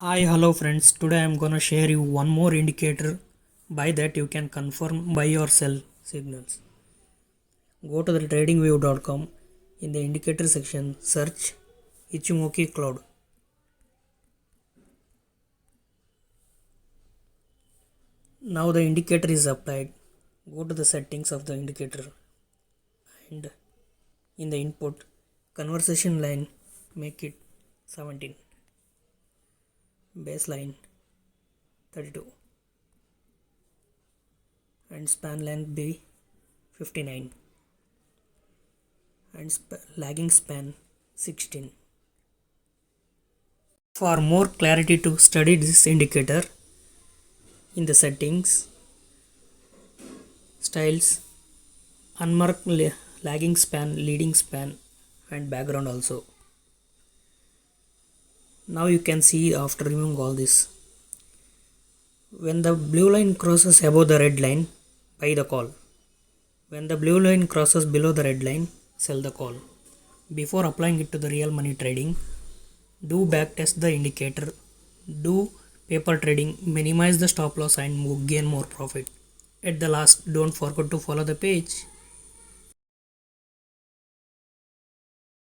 Hi, hello friends. Today I am gonna share you one more indicator by that you can confirm buy or sell signals. Go to the tradingview.com. In the indicator section, search Ichimoku cloud. Now the indicator is applied. Go to the settings of the indicator and in the input conversation line make it 17, baseline 32 and span length be 59 and lagging span 16. For more clarity to study this indicator, in the settings, styles, unmarked lagging span, leading span and background also. Now you can see after removing all this. When the blue line crosses above the red line, buy the call. When the blue line crosses below the red line, sell the call. Before applying it to the real money trading, do backtest the indicator, do paper trading, minimize the stop loss and gain more profit. At the last, don't forget to follow the page.